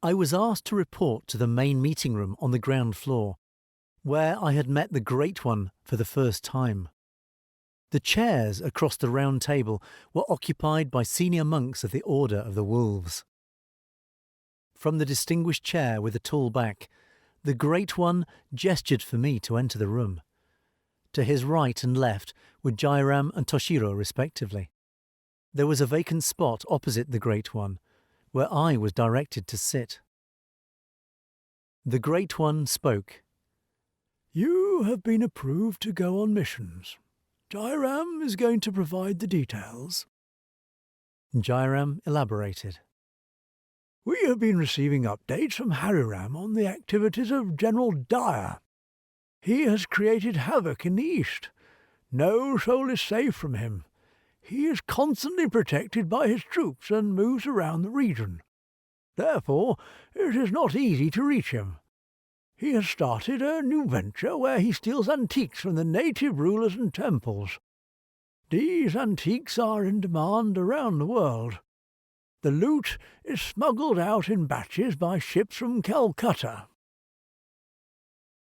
I was asked to report to the main meeting room on the ground floor, where I had met the Great One for the first time. The chairs across the round table were occupied by senior monks of the Order of the Wolves. From the distinguished chair with the tall back, the Great One gestured for me to enter the room. To his right and left were Jairam and Toshiro respectively. There was a vacant spot opposite the Great One, where I was directed to sit. The Great One spoke. "You have been approved to go on missions. Jairam is going to provide the details." Jairam elaborated. "We have been receiving updates from Hariram on the activities of General Dyer. He has created havoc in the east. No soul is safe from him. He is constantly protected by his troops and moves around the region. Therefore, it is not easy to reach him. He has started a new venture where he steals antiques from the native rulers and temples. These antiques are in demand around the world. The loot is smuggled out in batches by ships from Calcutta.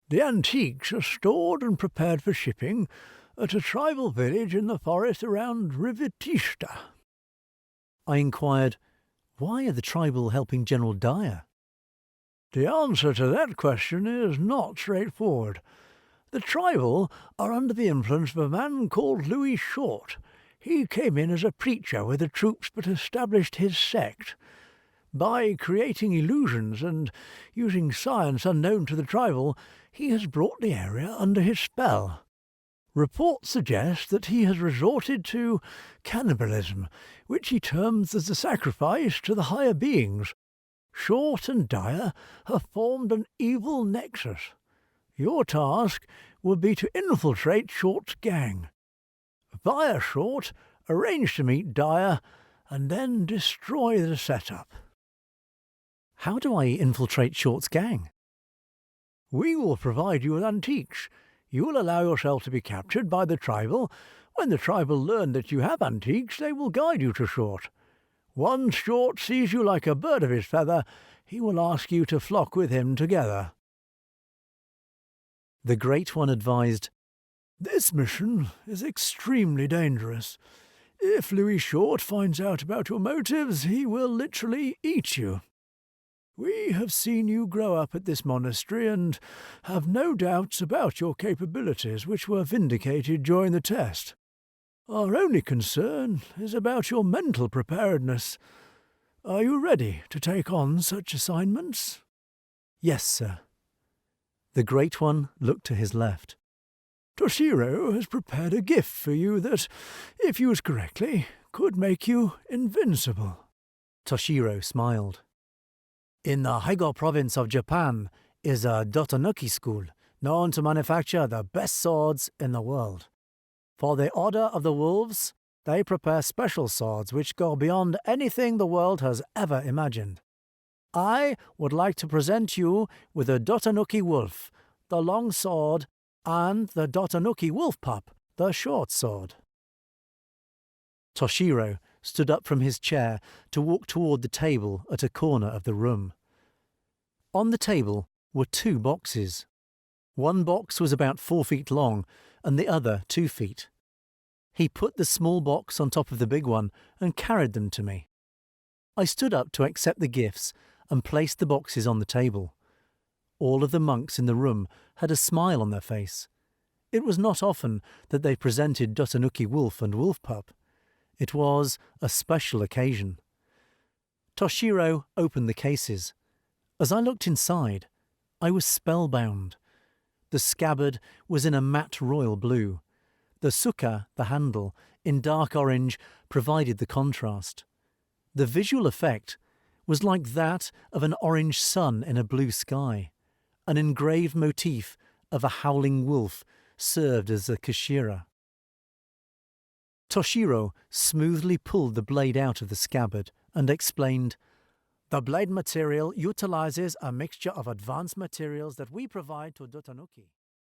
The antiques are stored and prepared for shipping at a tribal village in the forest around Rivitishta." I inquired, why are the tribal helping General Dyer? The answer to that question is not straightforward. The tribal are under the influence of a man called Louis Short. He came in as a preacher with the troops but established his sect. By creating illusions and using science unknown to the tribal, he has brought the area under his spell. Reports suggest that he has resorted to cannibalism, which he terms as a sacrifice to the higher beings. Short and Dyer have formed an evil nexus. Your task would be to infiltrate Short's gang. Via Short, arrange to meet Dyer, and then destroy the setup. How do I infiltrate Short's gang? We will provide you with antiques. You will allow yourself to be captured by the tribal. When the tribal learn that you have antiques, they will guide you to Short. Once Short sees you like a bird of his feather, he will ask you to flock with him together." The Great One advised, "This mission is extremely dangerous. If Louis Short finds out about your motives, he will literally eat you. We have seen you grow up at this monastery and have no doubts about your capabilities, which were vindicated during the test. Our only concern is about your mental preparedness. Are you ready to take on such assignments?" "Yes, sir." The Great One looked to his left. "Toshiro has prepared a gift for you that, if used correctly, could make you invincible." Toshiro smiled. "In the Haigo province of Japan is a Dotonuki school known to manufacture the best swords in the world. For the Order of the Wolves, they prepare special swords which go beyond anything the world has ever imagined. I would like to present you with the Dotonuki Wolf, the long sword, and the Dotonuki Wolf Pup, the short sword." Toshiro stood up from his chair to walk toward the table at a corner of the room. On the table were 2 boxes. One box was about 4 feet long and the other 2 feet. He put the small box on top of the big one and carried them to me. I stood up to accept the gifts and placed the boxes on the table. All of the monks in the room had a smile on their face. It was not often that they presented Dotonuki Wolf and Wolf Pup. It was a special occasion. Toshiro opened the cases. As I looked inside, I was spellbound. The scabbard was in a matte royal blue. The suka, the handle, in dark orange, provided the contrast. The visual effect was like that of an orange sun in a blue sky. An engraved motif of a howling wolf served as a kashira. Toshiro smoothly pulled the blade out of the scabbard and explained, "The blade material utilizes a mixture of advanced materials that we provide to Dotonuki."